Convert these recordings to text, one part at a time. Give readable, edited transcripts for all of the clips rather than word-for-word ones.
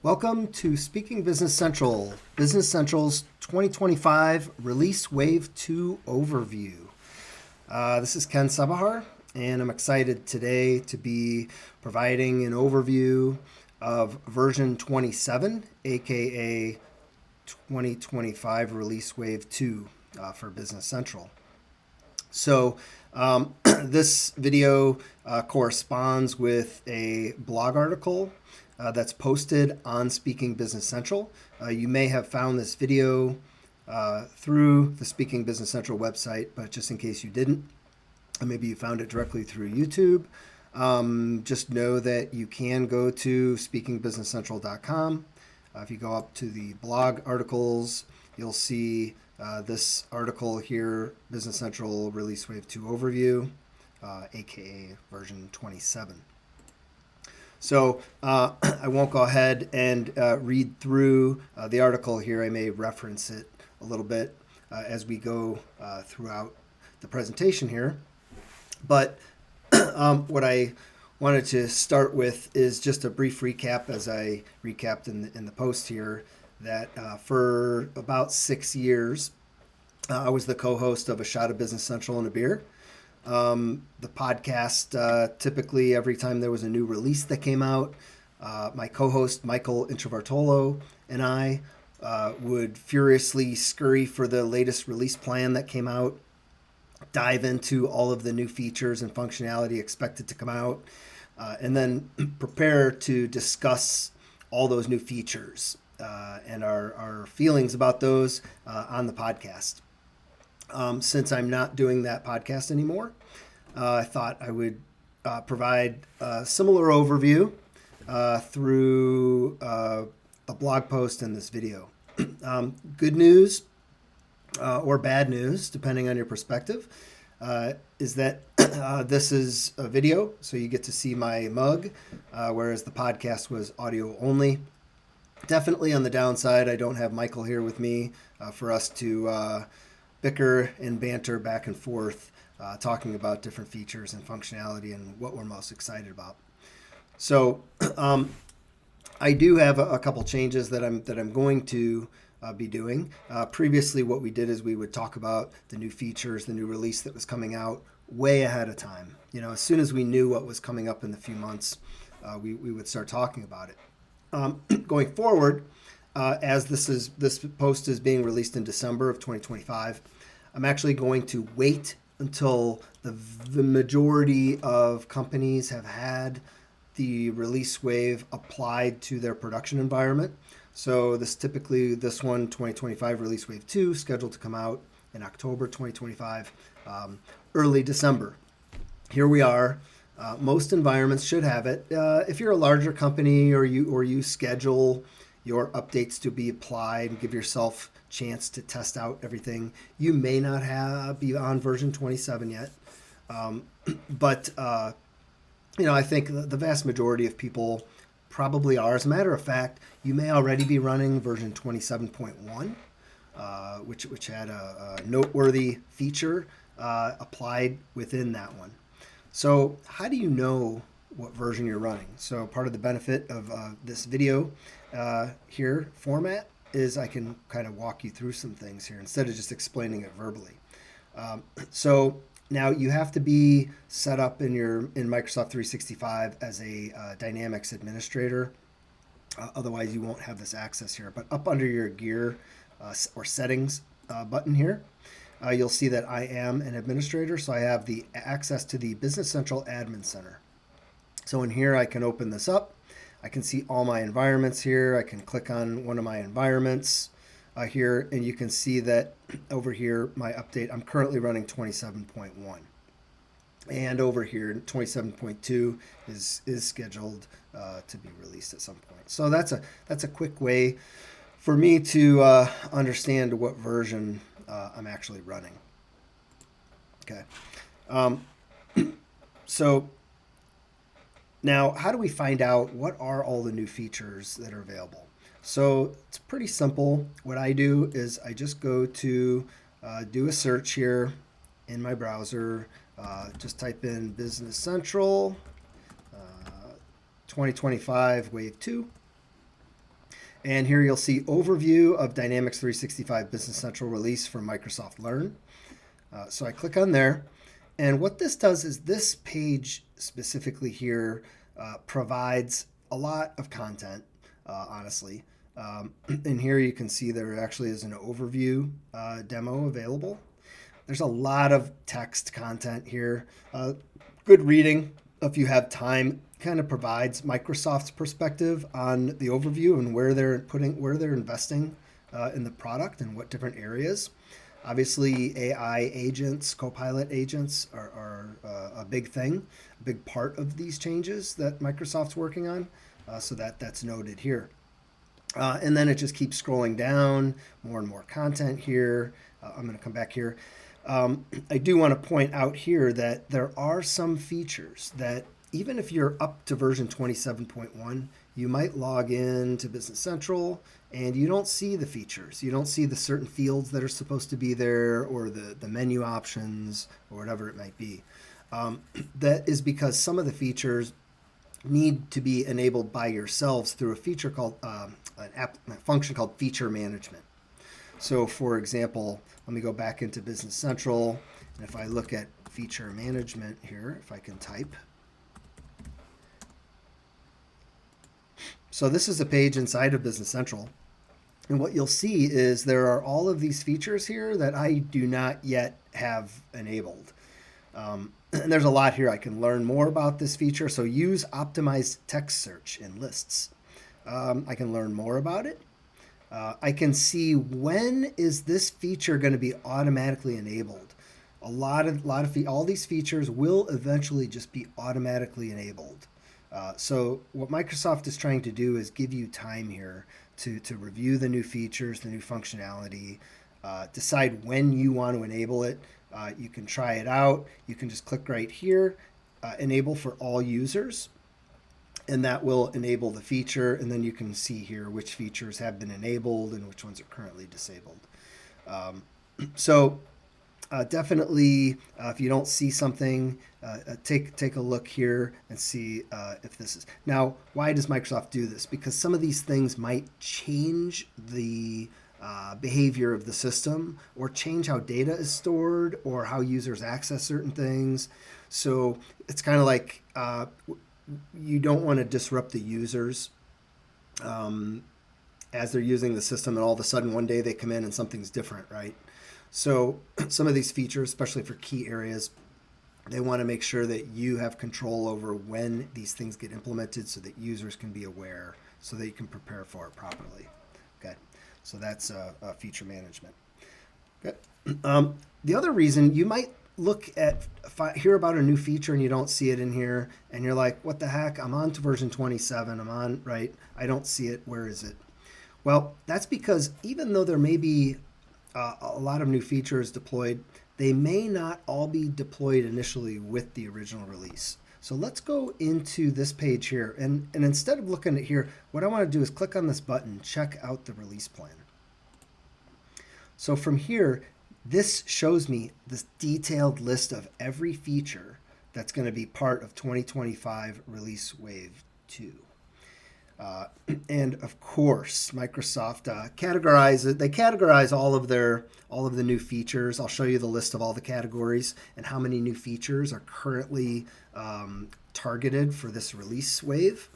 Welcome to Speaking Business Central, Business Central's 2025 Release Wave 2 Overview. This is Ken Sebahar, and I'm excited today to be providing an overview of version 27, aka 2025 Release Wave 2 for Business Central. So this video corresponds with a blog article that's posted on Speaking Business Central. You may have found this video through the Speaking Business Central website, but just in case you didn't, maybe you found it directly through YouTube, just know that you can go to speakingbusinesscentral.com. If you go up to the blog articles, you'll see this article here, Business Central Release Wave 2 Overview, aka version 27. So I won't go ahead and read through the article here. I may reference it a little bit as we go throughout the presentation here. But what I wanted to start with is just a brief recap, as I recapped in the post here, that for about 6 years, I was the co-host of A Shot of Business Central and a Beer. The podcast, typically every time there was a new release that came out, my co-host Michael Introvartolo and I would furiously scurry for the latest release plan that came out, dive into all of the new features and functionality expected to come out, and then prepare to discuss all those new features and our feelings about those on the podcast. Since I'm not doing that podcast anymore, I thought I would provide a similar overview through a blog post in this video. Good news or bad news, depending on your perspective, is that this is a video, so you get to see my mug, whereas the podcast was audio only. Definitely on the downside, I don't have Michael here with me for us to bicker and banter back and forth, talking about different features and functionality and what we're most excited about. So I do have a couple changes that I'm going to be doing. Previously, what we did is we would talk about the new features, the new release that was coming out way ahead of time. You know, as soon as we knew what was coming up in the few months, we would start talking about it. Going forward, as this post is being released in December of 2025, I'm actually going to wait until the majority of companies have had the release wave applied to their production environment. So this 2025 Release Wave 2, scheduled to come out in October 2025, early December. Here we are. Most environments should have it. If you're a larger company or you schedule your updates to be applied and give yourself a chance to test out everything, you may not be on version 27 yet. But I think the vast majority of people probably are. As a matter of fact, you may already be running version 27.1, which had a noteworthy feature applied within that one. So how do you know what version you're running? So part of the benefit of this video here format is I can kind of walk you through some things here instead of just explaining it verbally. So now you have to be set up in Microsoft 365 as a Dynamics administrator. Otherwise, you won't have this access here. But up under your gear or settings button here, you'll see that I am an administrator. So I have the access to the Business Central Admin Center. So in here, I can open this up. I can see all my environments here. I can click on one of my environments here, and you can see that over here, my update, I'm currently running 27.1. And over here, 27.2 is scheduled to be released at some point. So that's a quick way for me to understand what version I'm actually running. Okay. So now, how do we find out what are all the new features that are available? So it's pretty simple. What I do is I just go to do a search here in my browser. Just type in Business Central 2025 Wave 2. And here you'll see overview of Dynamics 365 Business Central release from Microsoft Learn. So I click on there. And what this does is this page specifically here provides a lot of content, honestly. And here you can see there actually is an overview demo available. There's a lot of text content here. Good reading if you have time. Kind of provides Microsoft's perspective on the overview and where they're investing in the product and what different areas. Obviously, AI agents, Copilot agents are a big thing, a big part of these changes that Microsoft's working on. So that's noted here. And then it just keeps scrolling down, more and more content here. I'm going to come back here. I do want to point out here that there are some features that even if you're up to version 27.1, you might log in to Business Central and you don't see the features. You don't see the certain fields that are supposed to be there or the menu options or whatever it might be. That is because some of the features need to be enabled by yourselves through a feature called a function called feature management. So for example, let me go back into Business Central, and if I look at feature management here, if I can type. So this is a page inside of Business Central, and what you'll see is there are all of these features here that I do not yet have enabled. And there's a lot here. I can learn more about this feature. So use optimized text search in lists. I can learn more about it. I can see when is this feature going to be automatically enabled. All these features will eventually just be automatically enabled. So what Microsoft is trying to do is give you time here to review the new features, the new functionality, decide when you want to enable it. You can try it out. You can just click right here, enable for all users, and that will enable the feature. And then you can see here which features have been enabled and which ones are currently disabled. Definitely, if you don't see something, take a look here and see if this is. Now, why does Microsoft do this? Because some of these things might change the behavior of the system or change how data is stored or how users access certain things. So it's kind of like you don't want to disrupt the users as they're using the system, and all of a sudden one day they come in and something's different, right? So some of these features, especially for key areas, they want to make sure that you have control over when these things get implemented so that users can be aware so that you can prepare for it properly. Okay, so that's feature management. Okay. The other reason you might hear about a new feature and you don't see it in here and you're like, what the heck? I'm on to version 27. I'm on, right? I don't see it. Where is it? Well, that's because even though there may be a lot of new features deployed, they may not all be deployed initially with the original release. So let's go into this page here. And instead of looking at here, what I want to do is click on this button, check out the release plan. So from here, this shows me this detailed list of every feature that's going to be part of 2025 Release Wave 2. And of course, Microsoft categorize all of the new features. I'll show you the list of all the categories and how many new features are currently targeted for this release wave.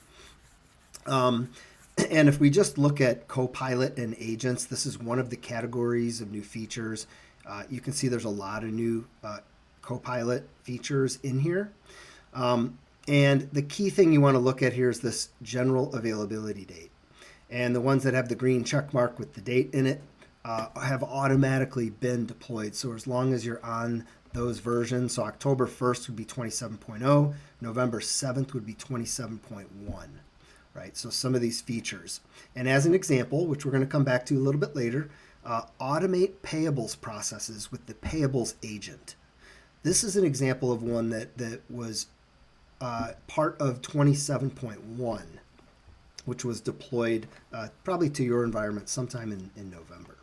And if we just look at Copilot and agents, this is one of the categories of new features. You can see there's a lot of new Copilot features in here. And the key thing you want to look at here is this general availability date. And the ones that have the green check mark with the date in it have automatically been deployed. So as long as you're on those versions, so October 1st would be 27.0, November 7th would be 27.1, right? So some of these features. And as an example, which we're going to come back to a little bit later, automate payables processes with the Payables Agent. This is an example of one that was part of 27.1, which was deployed probably to your environment sometime in November.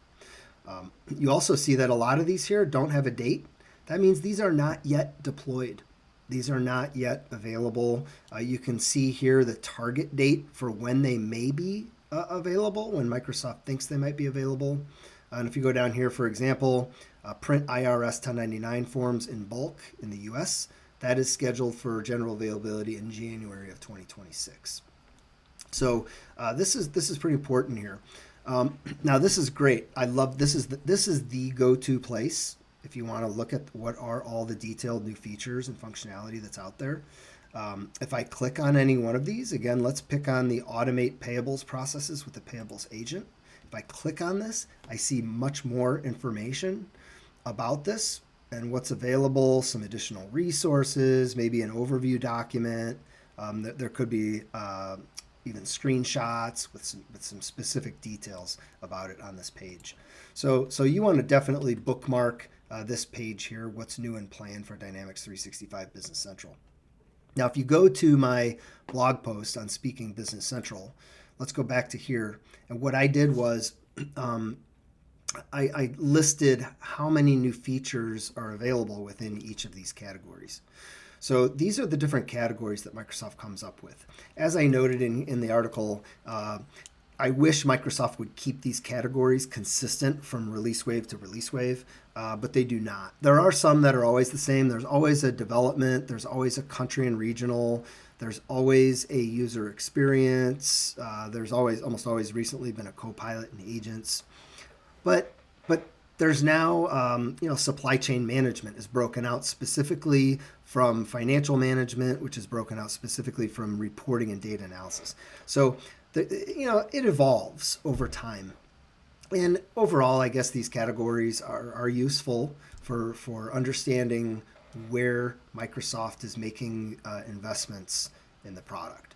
You also see that a lot of these here don't have a date. That means these are not yet deployed. These are not yet available. You can see here the target date for when they may be available, when Microsoft thinks they might be available. And if you go down here, for example, print IRS 1099 forms in bulk in the US, that is scheduled for general availability in January of 2026. So this is pretty important here. Now this is great. I love this is the go-to place if you want to look at what are all the detailed new features and functionality that's out there. If I click on any one of these, again, let's pick on the automate payables processes with the payables agent. If I click on this, I see much more information about this and what's available, some additional resources, maybe an overview document. There could be even screenshots with some specific details about it on this page. So you want to definitely bookmark this page here, what's new and planned for Dynamics 365 Business Central. Now, if you go to my blog post on Speaking Business Central, let's go back to here. And what I did was I listed how many new features are available within each of these categories. So these are the different categories that Microsoft comes up with. As I noted in the article, I wish Microsoft would keep these categories consistent from release wave to release wave, but they do not. There are some that are always the same. There's always a development. There's always a country and regional. There's always a user experience. There's almost always recently been a Copilot and agents. But there's now, supply chain management is broken out specifically from financial management, which is broken out specifically from reporting and data analysis. So, it evolves over time. And overall, I guess these categories are useful for understanding where Microsoft is making investments in the product.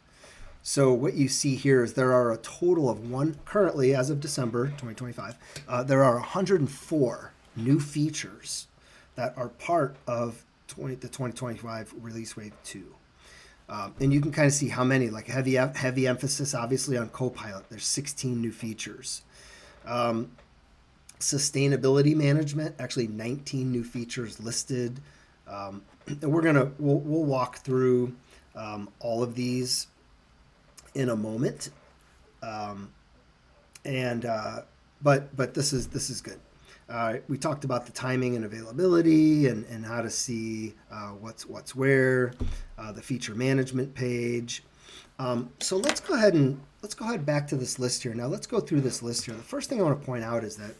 So what you see here is there are a total of currently, as of December 2025, there are 104 new features that are part of the 2025 Release Wave 2. And you can kind of see how many, like heavy emphasis, obviously, on Copilot. There's 16 new features. Sustainability management, actually 19 new features listed. And we'll walk through all of these in a moment, but this is good. We talked about the timing and availability and how to see what's where, the feature management page. So let's go ahead back to this list here. Now let's go through this list here. The first thing I want to point out is that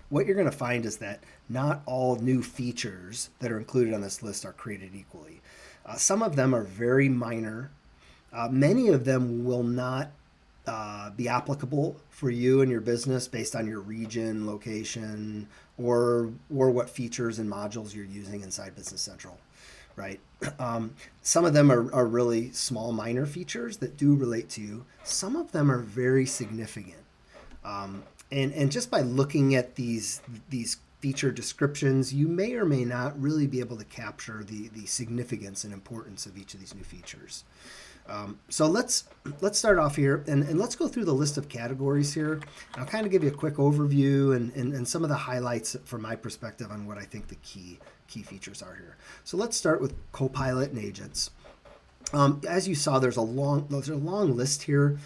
what you're going to find is that not all new features that are included on this list are created equally. Some of them are very minor. Many of them will not be applicable for you and your business based on your region, location, or what features and modules you're using inside Business Central, right? Some of them are really small, minor features that do relate to you. Some of them are very significant. And just by looking at these feature descriptions, you may or may not really be able to capture the significance and importance of each of these new features. So let's start off here and let's go through the list of categories here. I'll kind of give you a quick overview and some of the highlights from my perspective on what I think the key features are here. So let's start with Copilot and agents. As you saw, there's a long list here.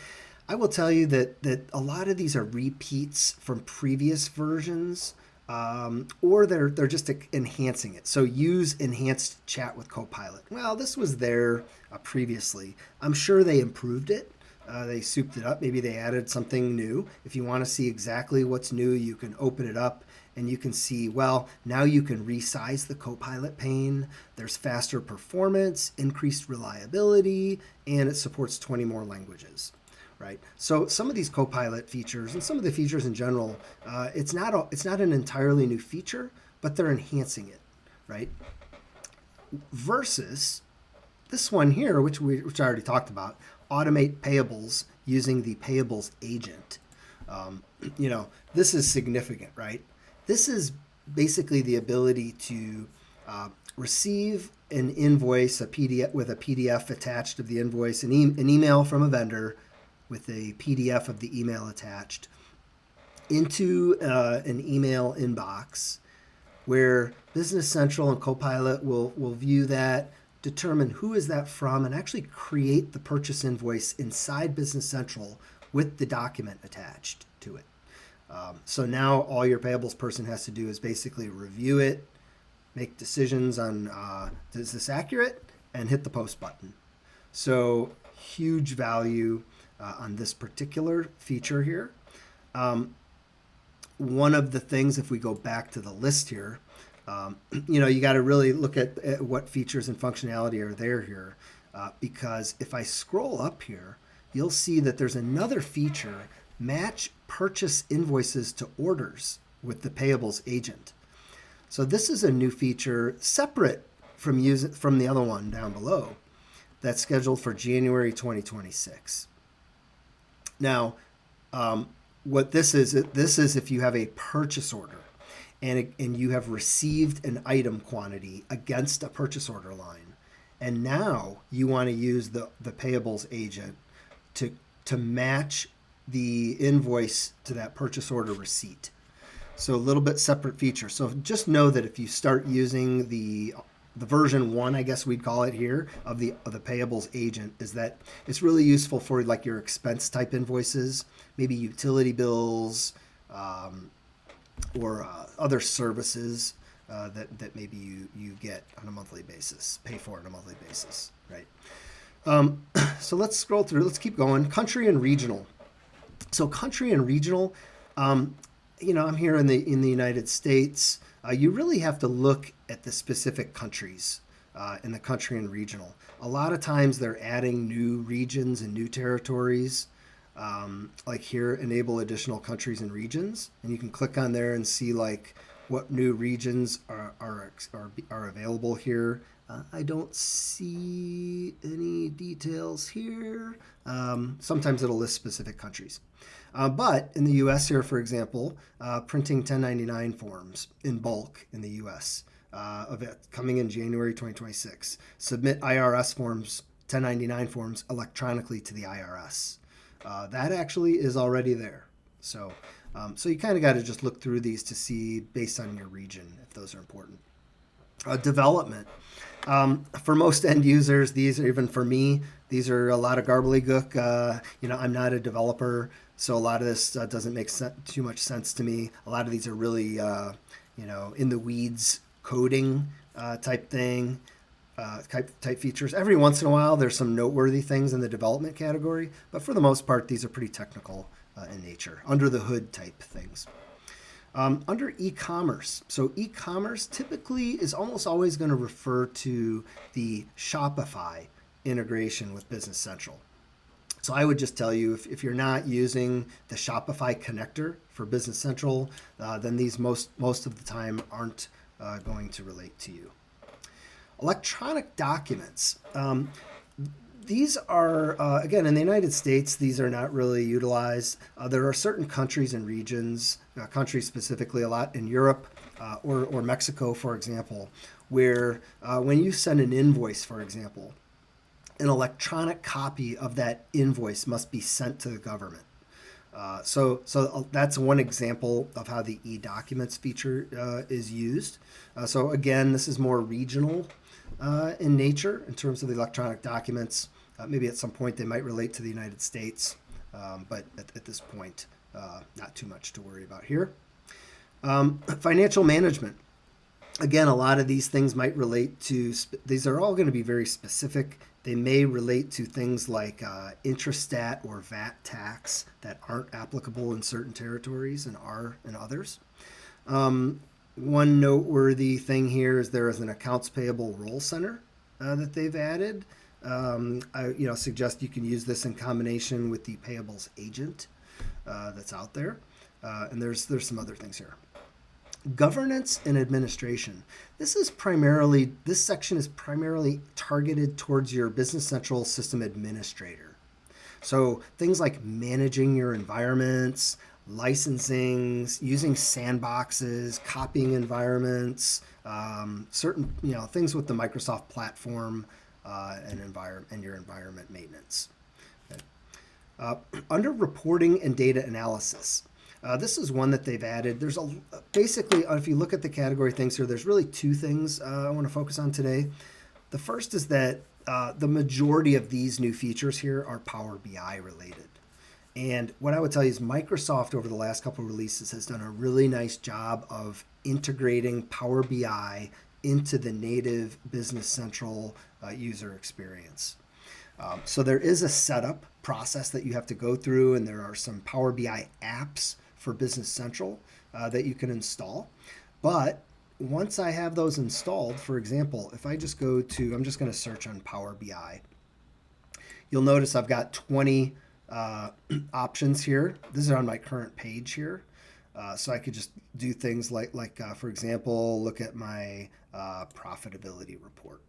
I will tell you that a lot of these are repeats from previous versions. Or they're just enhancing it. So use enhanced chat with Copilot. Well, this was there previously. I'm sure they improved it. They souped it up. Maybe they added something new. If you want to see exactly what's new, you can open it up and you can see, well, now you can resize the Copilot pane. There's faster performance, increased reliability, and it supports 20 more languages. Right. So some of these Copilot features and some of the features in general, it's not an entirely new feature, but they're enhancing it, right? Versus this one here, which I already talked about, automate payables using the payables agent. This is significant, right? This is basically the ability to receive an invoice, a PDF with a PDF attached of the invoice, an email from a vendor with a PDF of the email attached into an email inbox where Business Central and Copilot will view that, determine who is that from, and actually create the purchase invoice inside Business Central with the document attached to it. So now all your payables person has to do is basically review it, make decisions on is this accurate, and hit the post button. So huge value on this particular feature here. One of the things, if we go back to the list here, you got to really look at what features and functionality are there here. Because if I scroll up here, you'll see that there's another feature, match purchase invoices to orders with the payables agent. So this is a new feature separate from the other one down below that's scheduled for January 2026. Now, what this is if you have a purchase order and you have received an item quantity against a purchase order line, and now you want to use the payables agent to match the invoice to that purchase order receipt. So a little bit separate feature. So just know that if you start using the version 1, I guess we'd call it here, of the payables agent, is that it's really useful for like your expense type invoices, maybe utility bills, or other services that maybe you get on a monthly basis, pay for on a monthly basis, right? So let's scroll through. Let's keep going. Country and regional. So country and regional, I'm here in the United States. You really have to look at the specific countries in the country and regional. A lot of times they're adding new regions and new territories. Like here, enable additional countries and regions, and you can click on there and see like what new regions are available here. I don't see any details here. Sometimes it'll list specific countries. But in the U.S. here, for example, printing 1099 forms in bulk in the U.S. Coming in January 2026. Submit IRS forms, 1099 forms electronically to the IRS. That actually is already there. So you kind of got to just look through these to see based on your region if those are important. Development. For most end users, these are, even for me, these are a lot of garbly-gook. I'm not a developer, so a lot of this doesn't make too much sense to me. A lot of these are really, in the weeds coding type thing, type features. Every once in a while, there's some noteworthy things in the development category, but for the most part, these are pretty technical in nature, under the hood type things. Under e-commerce. So e-commerce typically is almost always going to refer to the Shopify integration with Business Central. So I would just tell you, if you're not using the Shopify connector for Business Central, then these most of the time aren't going to relate to you. Electronic documents. These are, again, in the United States, these are not really utilized. There are certain countries and regions, countries specifically a lot in Europe or Mexico, for example, where when you send an invoice, for example, an electronic copy of that invoice must be sent to the government. So that's one example of how the e-documents feature is used. So again, this is more regional in nature in terms of the electronic documents. Maybe at some point they might relate to the United States, but at this point, not too much to worry about here. Financial management. Again, a lot of these things might relate to, these are all going to be very specific. They may relate to things like intrastat or VAT tax that aren't applicable in certain territories and are in others. One noteworthy thing here is there is an accounts payable role center that they've added. I suggest you can use this in combination with the payables agent that's out there. And there's some other things here. Governance and administration. This section is primarily targeted towards your Business Central system administrator. So things like managing your environments, licensing, using sandboxes, copying environments, certain things with the Microsoft platform and your environment maintenance. Okay. Under reporting and data analysis. This is one that they've added. There's basically, if you look at the category things here, there's really two things I want to focus on today. The first is that the majority of these new features here are Power BI related. And what I would tell you is Microsoft over the last couple of releases has done a really nice job of integrating Power BI into the native Business Central user experience. So there is a setup process that you have to go through, and there are some Power BI apps for Business Central that you can install. But once I have those installed, for example, if I just go to, I'm just going to search on Power BI, you'll notice I've got 20 options here. This is on my current page here. So I could just do things like for example, look at my profitability report.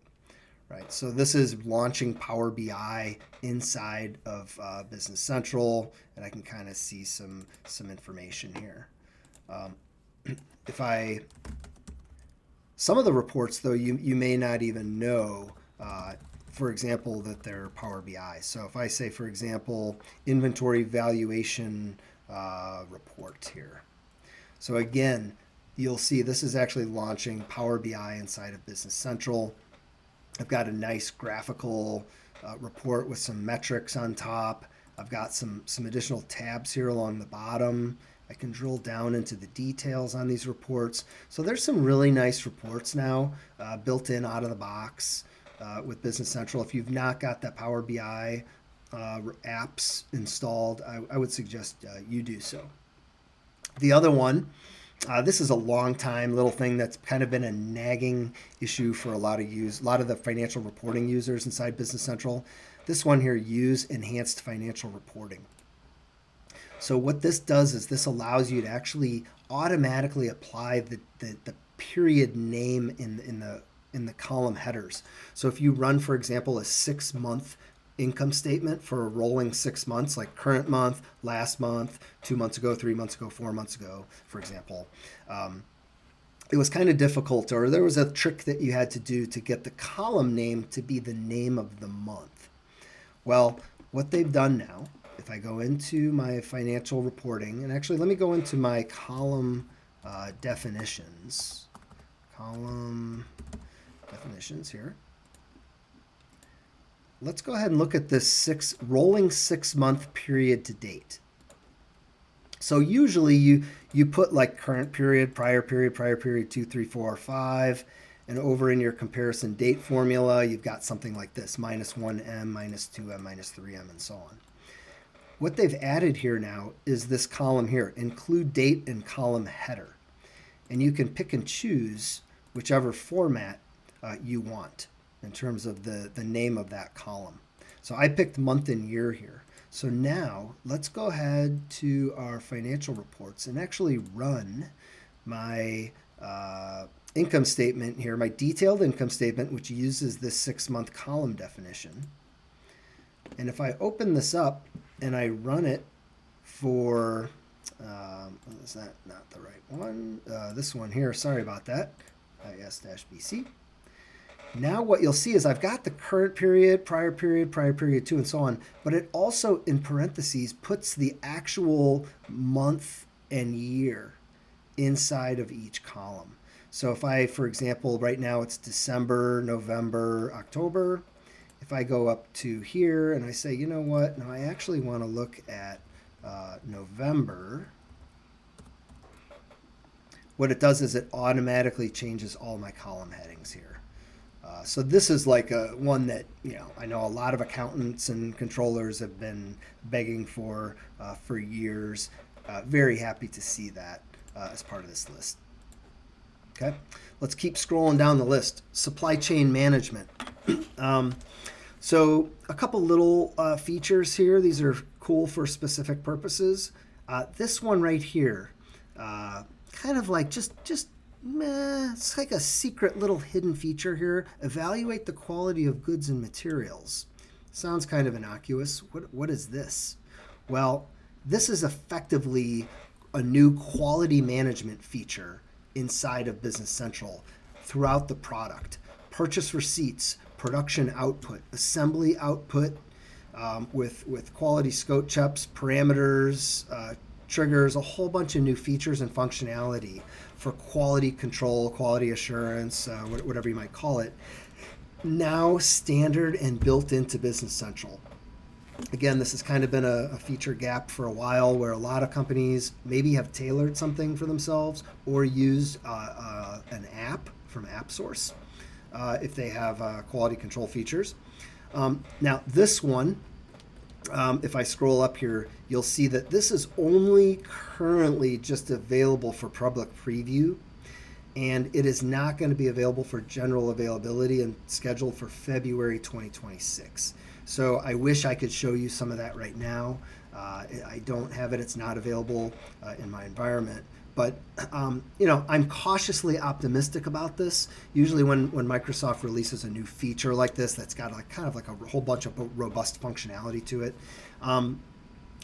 Right, so this is launching Power BI inside of Business Central, and I can kind of see some information here. Some of the reports though, you may not even know, for example, that they're Power BI. So if I say, for example, inventory valuation report here. So again, you'll see this is actually launching Power BI inside of Business Central. I've got a nice graphical report with some metrics on top. I've got some additional tabs here along the bottom. I can drill down into the details on these reports. So there's some really nice reports now built in out of the box with Business Central. If you've not got that Power BI apps installed, I would suggest you do so. The other one, this is a long time little thing that's kind of been a nagging issue for a lot of the financial reporting users inside Business Central. This one here, use enhanced financial reporting. So what this does is this allows you to actually automatically apply the period name in the column headers. So if you run, for example, a 6-month income statement for a rolling 6 months, like current month, last month, 2 months ago, 3 months ago, 4 months ago, for example, it was kind of difficult, or there was a trick that you had to do to get the column name to be the name of the month. Well, what they've done now, if I go into my financial reporting, and actually let me go into my column definitions, here. Let's go ahead and look at this rolling 6-month period to date. So usually you put like current period, prior period, 2, 3, 4, 5, and over in your comparison date formula, you've got something like this, -1M, -2M, -3M, and so on. What they've added here now is this column here, include date and column header. And you can pick and choose whichever format you want in terms of the name of that column. So I picked month and year here. So now let's go ahead to our financial reports and actually run my income statement here, my detailed income statement, which uses this 6-month column definition. And if I open this up and I run it for, is that not the right one? This one here, sorry about that, IS-BC. Now what you'll see is I've got the current period, prior period 2, and so on, but it also in parentheses puts the actual month and year inside of each column. So if I, for example, right now it's December, November, October. If I go up to here and I say, you know what, now I actually want to look at November, what it does is it automatically changes all my column headings here. So this is like one that, I know a lot of accountants and controllers have been begging for years. Very happy to see that as part of this list. Okay, let's keep scrolling down the list. Supply chain management. So a couple little features here. These are cool for specific purposes. This one right here, kind of like just it's like a secret little hidden feature here. Evaluate the quality of goods and materials. Sounds kind of innocuous. What is this? Well, this is effectively a new quality management feature inside of Business Central throughout the product. Purchase receipts, production output, assembly output, with quality scope checks, parameters, triggers, a whole bunch of new features and functionality for quality control, quality assurance, whatever you might call it, now standard and built into Business Central. Again, this has kind of been a feature gap for a while where a lot of companies maybe have tailored something for themselves or used an app from AppSource if they have quality control features. Now, this one, if I scroll up here, you'll see that this is only currently just available for public preview, and it is not going to be available for general availability and scheduled for February 2026. So I wish I could show you some of that right now. I don't have it. It's not available in my environment. But I'm cautiously optimistic about this. Usually when Microsoft releases a new feature like this that's got kind of like a whole bunch of robust functionality to it,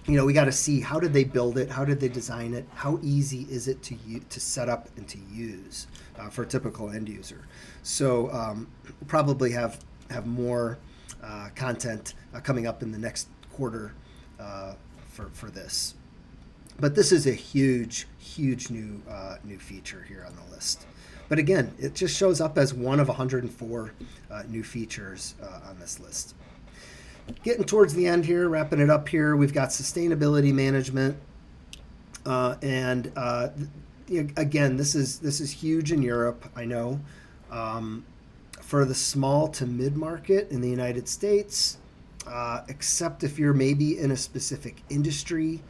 we got to see, how did they build it? How did they design it? How easy is it to set up and to use for a typical end user? So we'll probably have more content coming up in the next quarter for this. But this is a huge new feature here on the list. But again, it just shows up as one of 104 new features on this list. Getting towards the end here, wrapping it up here, we've got sustainability management, and again, this is huge in Europe, I know. For the small to mid-market in the United States, except if you're maybe in a specific industry,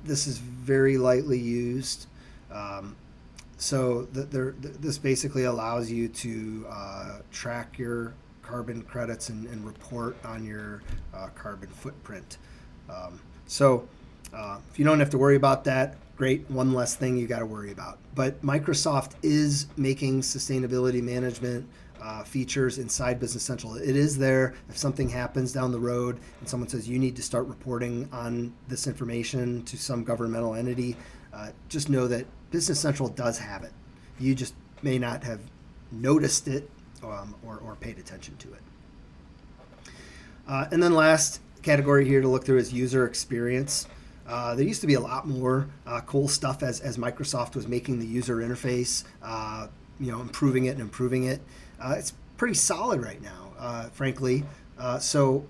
this is very lightly used. So this basically allows you to track your carbon credits and report on your carbon footprint. So if you don't have to worry about that, great, one less thing you got to worry about. But Microsoft is making sustainability management features inside Business Central. It is there. If something happens down the road and someone says you need to start reporting on this information to some governmental entity, just know that Business Central does have it. You just may not have noticed it or paid attention to it. And then last category here to look through is user experience. There used to be a lot more cool stuff as Microsoft was making the user interface, improving it. It's pretty solid right now, frankly. So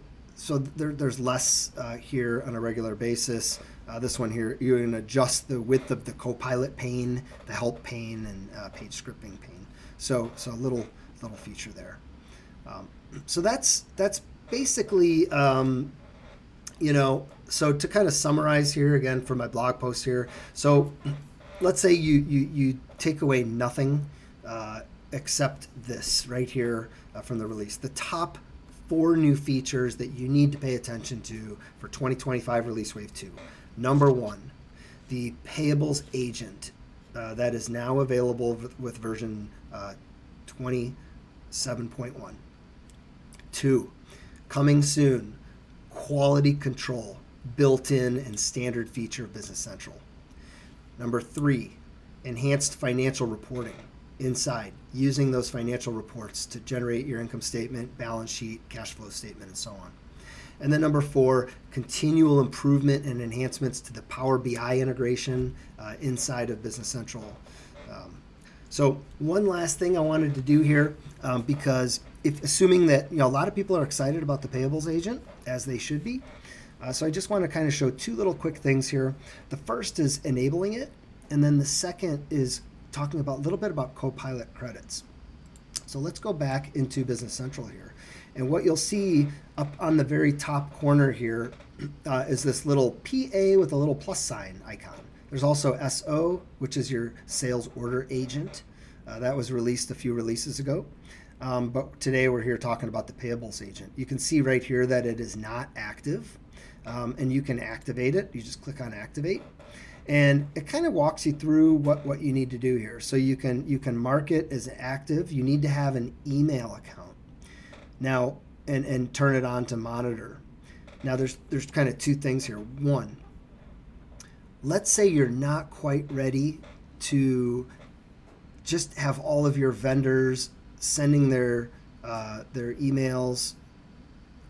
there's less here on a regular basis. This one here, you can adjust the width of the Copilot pane, the help pane, and page scripting pane. So a little feature there. So that's basically So to kind of summarize here again for my blog post here. So let's say you take away nothing except this right here from the release. The top 4 new features that you need to pay attention to for 2025 Release Wave 2. Number 1, the Payables Agent that is now available with version 27.1. 2, coming soon, quality control, built-in and standard feature of Business Central. Number 3, enhanced financial reporting inside, using those financial reports to generate your income statement, balance sheet, cash flow statement, and so on. And then number 4, continual improvement and enhancements to the Power BI integration inside of Business Central. So one last thing I wanted to do here, because assuming that a lot of people are excited about the Payables Agent, as they should be, so I just want to kind of show 2 little quick things here. The first is enabling it, and then the second is talking a little bit about Copilot Credits. So let's go back into Business Central here. And what you'll see up on the very top corner here is this little PA with a little plus sign icon. There's also SO, which is your sales order agent. That was released a few releases ago. But today we're here talking about the Payables Agent. You can see right here that it is not active, and you can activate it. You just click on Activate. And it kind of walks you through what you need to do here. So you can mark it as active. You need to have an email account now and turn it on to monitor. Now there's kind of 2 things here. 1, let's say you're not quite ready to just have all of your vendors sending their emails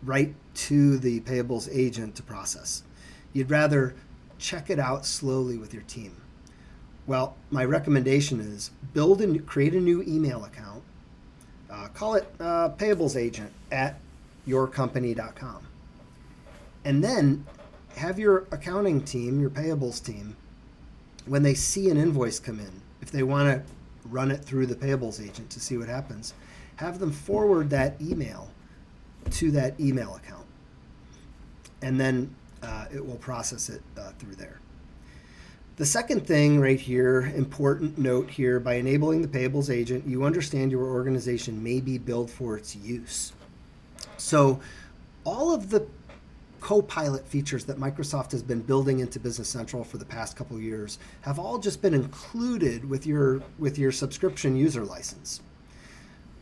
right to the Payables Agent to process. You'd rather check it out slowly with your team. Well, my recommendation is create a new email account. Call it Payables Agent at yourcompany.com. And then have your accounting team, your payables team, when they see an invoice come in, if they want to run it through the payables agent to see what happens, have them forward that email to that email account. And then it will process it through there. The second thing right here, important note here, by enabling the payables agent, you understand your organization may be billed for its use. So all of the Copilot features that Microsoft has been building into Business Central for the past couple of years have all just been included with your subscription user license.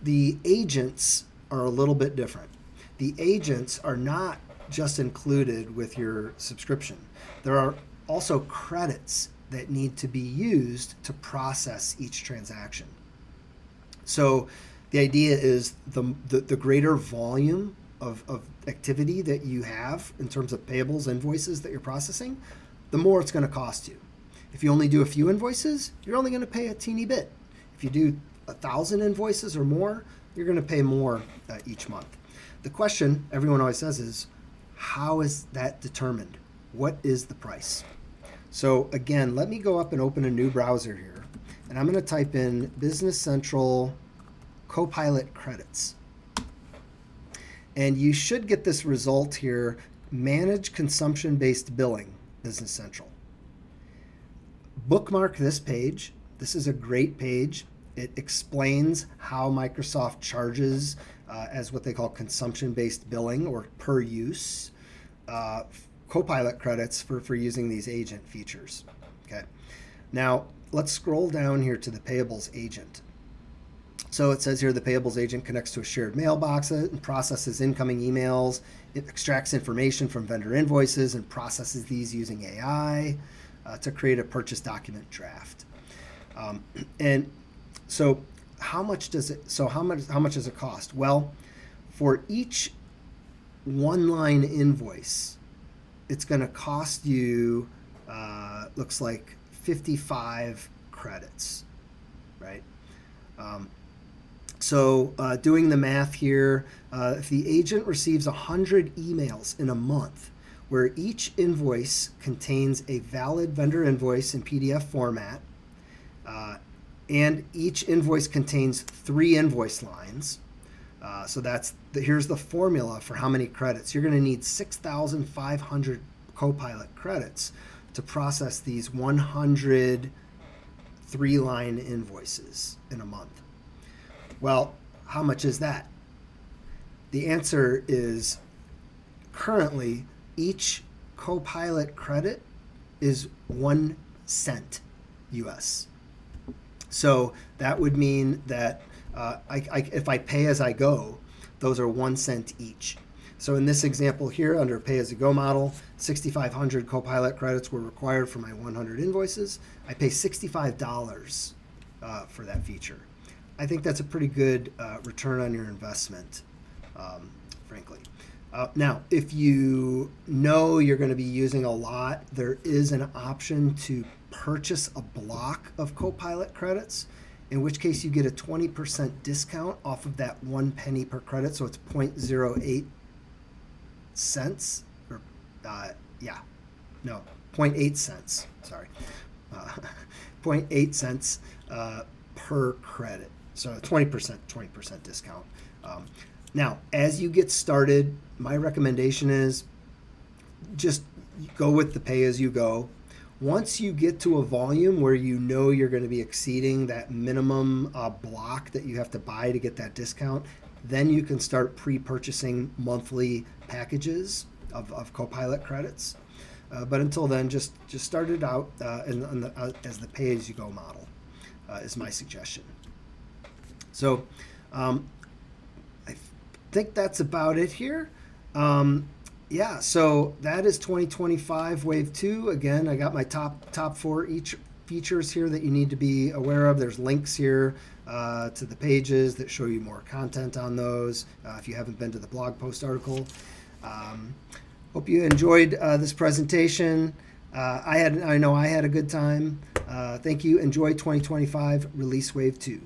The agents are a little bit different. The agents are not just included with your subscription. There are also credits that need to be used to process each transaction. So the idea is the greater volume of activity that you have in terms of payables invoices that you're processing, the more it's going to cost you. If you only do a few invoices, you're only going to pay a teeny bit. If you do 1,000 invoices or more, you're going to pay more each month. The question everyone always says is, how is that determined? What is the price? So again, let me go up and open a new browser here, and I'm going to type in Business Central Copilot Credits. And you should get this result here, Manage Consumption-Based Billing, Business Central. Bookmark this page. This is a great page. It explains how Microsoft charges as what they call consumption-based billing or per use Copilot credits for using these agent features. Okay. Now let's scroll down here to the payables agent. So it says here the payables agent connects to a shared mailbox and processes incoming emails. It extracts information from vendor invoices and processes these using AI to create a purchase document draft. And so how much does it cost? Well, for each one-line invoice, it's going to cost you looks like 55 credits, right? So doing the math here, if the agent receives 100 emails in a month where each invoice contains a valid vendor invoice in PDF format, and each invoice contains 3 invoice lines, so here's the formula for how many credits. You're going to need 6,500 Copilot credits to process these 100 3-line invoices in a month. Well, how much is that? The answer is currently each Copilot credit is 1 cent US. So that would mean that if I pay as I go, those are 1 cent each. So in this example here, under pay as you go model, 6,500 Copilot credits were required for my 100 invoices. I pay $65 for that feature. I think that's a pretty good return on your investment, frankly. Now, if you know you're going to be using a lot, there is an option to purchase a block of Copilot credits, in which case you get a 20% discount off of that 1 penny per credit. So it's 0.08 cents, or 0.8 cents, sorry. 0.8 cents per credit. So a 20% discount. Now, as you get started, my recommendation is just go with the pay as you go. Once you get to a volume where you know you're going to be exceeding that minimum block that you have to buy to get that discount, then you can start pre-purchasing monthly packages of Copilot credits. But until then, just start it out as the pay-as-you-go model is my suggestion. So I think that's about it here. So that is 2025 Wave 2. Again, I got my top 4 each features here that you need to be aware of. There's links here to the pages that show you more content on those if you haven't been to the blog post article. Hope you enjoyed this presentation. I know I had a good time. Thank you. Enjoy 2025 Release Wave 2.